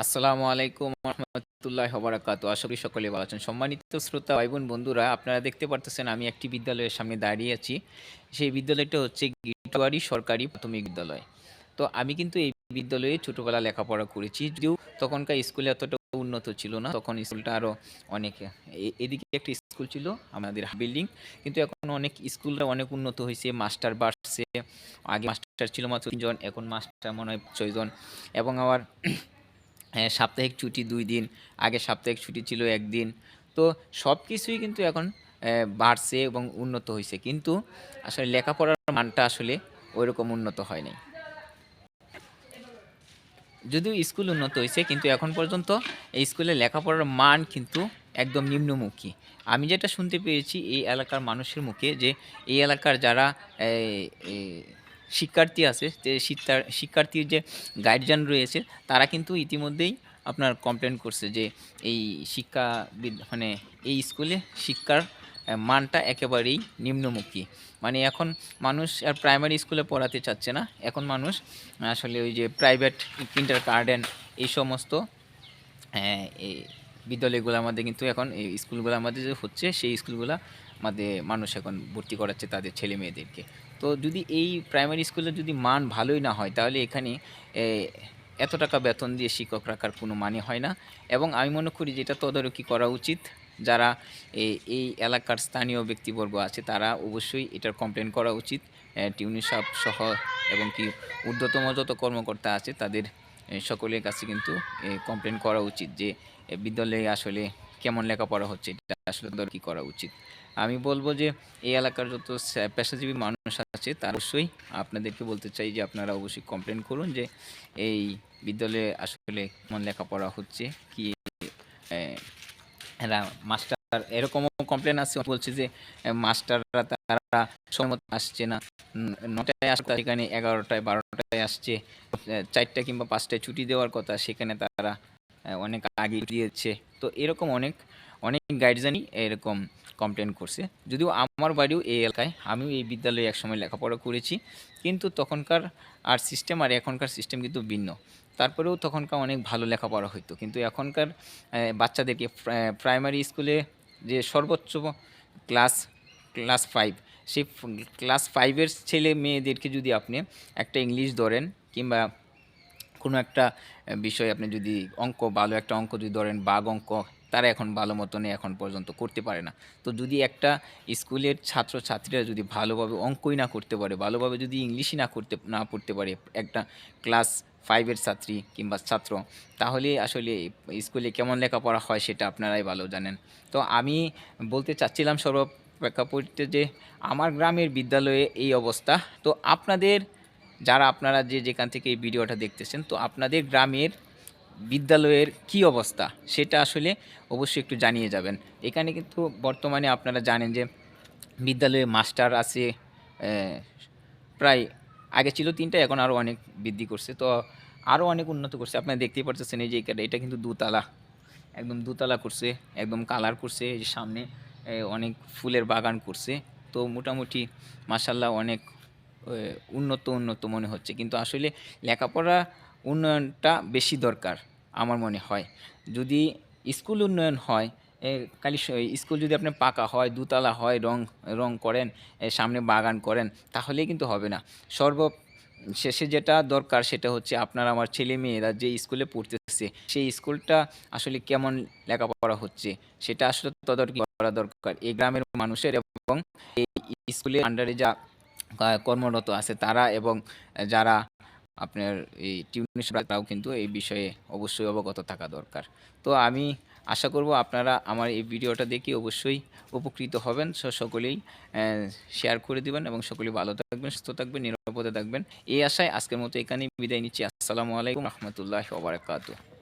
আসসালামু আলাইকুম রহমতুল্লাহ বারাকাতু। আশা করি সকলে ভালো আছেন। সম্মানিত শ্রোতা ভাই বোন বন্ধুরা, আপনারা দেখতে পারতেছেন আমি একটি বিদ্যালয়ের সামনে দাঁড়িয়ে আছি। সেই বিদ্যালয়টা হচ্ছে গিটুয়ারি সরকারি প্রাথমিক বিদ্যালয়। তো আমি কিন্তু এই বিদ্যালয়ে ছোটবেলা লেখাপড়া করেছি। যদিও তখনকার স্কুল এতটা উন্নত ছিল না। তখন স্কুলটা আরো অনেক এদিকে একটা স্কুল ছিল আমাদের বিল্ডিং। কিন্তু এখন অনেক স্কুলটা অনেক উন্নত হইছে, মাস্টার বাড়ছে। আগে মাস্টার ছিল মাত্র ৩ জন, এখন মাস্টার মনে হয় ৬ জন। এবং আবার হ্যাঁ, সাপ্তাহিক ছুটি ২ দিন, আগে সাপ্তাহিক ছুটি ছিল ১ দিন। তো সবকিছুই কিন্তু এখন বাড়ছে এবং উন্নত হইছে। কিন্তু আসলে লেখাপড়ার মানটা আসলে ঐরকম উন্নত হয় নাই। যদিও স্কুল উন্নত হইছে কিন্তু এখন পর্যন্ত এই স্কুলে লেখাপড়ার মান কিন্তু একদম নিম্নমুখী। আমি যেটা শুনতে পেয়েছি এই এলাকার মানুষের মুখে যে এই এলাকার যারা এই এই শিক্ষার্থী আছে যে শিক্ষার্থীর যে গার্ডিয়ান রয়েছে তারা কিন্তু ইতিমধ্যেই আপনার কমপ্লেন করছে যে এই শিক্ষা মানে এই স্কুলে শিক্ষার মানটা একেবারেই নিম্নমুখী। মানে এখন মানুষ আর প্রাইমারি স্কুলে পড়াতে চাচ্ছে না। এখন মানুষ আসলে ওই যে প্রাইভেট কিন্ডারগার্টেন এই সমস্ত এই বিদ্যালয়গুলোর মধ্যে কিন্তু এখন এই স্কুলগুলোর মধ্যে যে হচ্ছে সেই স্কুলগুলা মধ্যে মানুষ এখন ভর্তি করাচ্ছে তাদের ছেলে মেয়েদেরকে। তো যদি এই প্রাইমারি স্কুলের যদি মান ভালোই না হয় তাহলে এখানে এ এত টাকা বেতন দিয়ে শিক্ষক রাখার কোনো মানে হয় না। এবং আমি মনে করি যে এটা তদারকি করা উচিত। যারা এই এলাকার স্থানীয় ব্যক্তিবর্গ আছে তারা অবশ্যই এটার কমপ্লেন করা উচিত। টিউনি সাহেব সহ এবং কি ঊর্ধ্বতম যত কর্মকর্তা আছে তাদের সকলের কাছে কিন্তু কমপ্লেন করা উচিত যে বিদ্যালয়ে আসলে কেমন লেখাপড়া হচ্ছে এটা আসলে তদারকি করা উচিত। আমি বলবো যে এই এলাকার যত পেশাজীবী মানুষ আছে তারা অবশ্যই আপনাদেরকে বলতে চাই যে আপনারা অবশ্যই কমপ্লেন করুন যে এই বিদ্যালয়ে আসলে কেমন লেখাপড়া হচ্ছে কি এরা মাস্টার এরকমও কমপ্লেন আছে বলছে যে মাস্টাররা তারা সময় মতো আসছে না। ৯টায় আসতে সেখানে ১১টায় ১২টায় আসছে। ৪টা কিংবা ৫টায় ছুটি দেওয়ার কথা সেখানে তারা অনেক আগে দিয়েছে। তো এরকম অনেক গার্ডিয়ানই এরকম কমপ্লেন করছে। যদিও আমার বাড়িও এই এলাকায়, আমিও এই বিদ্যালয়ে একসময় লেখাপড়া করেছি। কিন্তু তখনকার সিস্টেম আর এখনকার সিস্টেম কিন্তু ভিন্ন। তারপরেও তখনকার অনেক ভালো লেখাপড়া হইতো। কিন্তু এখনকার বাচ্চাদেরকে প্রাইমারি স্কুলে যে সর্বোচ্চ ক্লাস ক্লাস 5 সেই ক্লাস 5 এর ছেলে মেয়েদেরকে যদি আপনি একটা ইংলিশ ধরেন কিংবা কোনো একটা বিষয় আপনি যদি ভালো একটা অঙ্ক যদি ধরেন বাগ অঙ্ক, তারা এখন ভালো মতনে এখন পর্যন্ত করতে পারে না। তো যদি একটা স্কুলের ছাত্রছাত্রীরা যদি ভালোভাবে অঙ্কই না করতে পারে, ভালোভাবে যদি ইংলিশই না পড়তে পারে একটা ক্লাস 5 এর ছাত্রী কিংবা ছাত্র, তাহলে আসলে স্কুলে কেমন লেখাপড়া হয় সেটা আপনারাই ভালো জানেন। তো আমি বলতে চাচ্ছিলাম প্রেক্ষাপটে যে আমার গ্রামের বিদ্যালয়ে এই অবস্থা। তো আপনারা যেখান থেকে এই ভিডিওটা দেখতেছেন, তো আপনাদের গ্রামের বিদ্যালয়ের কি অবস্থা সেটা আসলে অবশ্যই একটু জানিয়ে যাবেন। এখানে কিন্তু বর্তমানে আপনারা জানেন যে বিদ্যালয়ে মাস্টার আছে প্রায় আগে ছিল ৩টা, এখন আরও অনেক বৃদ্ধি করছে। তো আরও অনেক উন্নত করছে। আপনারা দেখতেই পারতেছেন এই যে এটা কিন্তু দোতলা, একদম দোতলা করছে, একদম কালার করছে। এই যে সামনে অনেক ফুলের বাগান করছে। তো মোটামুটি মাশাআল্লাহ অনেক উন্নত মনে হচ্ছে। কিন্তু আসলে লেখাপড়া উন্নয়নটা বেশি দরকার আমার মনে হয়। যদি স্কুল উন্নয়ন হয়, খালি স্কুল যদি আপনার পাকা হয়, দোতলা হয়, রং করেন, সামনে বাগান করেন, তাহলেই কিন্তু হবে না। সর্বশেষে যেটা দরকার সেটা হচ্ছে আপনার আমার ছেলেমেয়েরা যে স্কুলে পড়তেছে, সেই স্কুলটা আসলে কেমন লেখাপড়া হচ্ছে সেটা আসলে তদারকি করা দরকার এই গ্রামের মানুষের। এবং এই স্কুলের আন্ডারে যা কর্মরত আছে তারা এবং যারা আপনার এই টিউশনরাও কিন্তু এই বিষয়ে অবশ্যই অবগত থাকা দরকার। তো আমি আশা করব আপনারা আমার এই ভিডিওটা দেখে অবশ্যই উপকৃত হবেন। সকলেই শেয়ার করে দিবেন এবং সকলেই ভালো থাকবেন, সুস্থ থাকবেন, নিরাপদে থাকবেন। এই আশায় আজকের মতো এখানেই বিদায় নিচ্ছি। আসসালামু আলাইকুম রহমতুল্লাহি ওয়া বারাকাতুহু।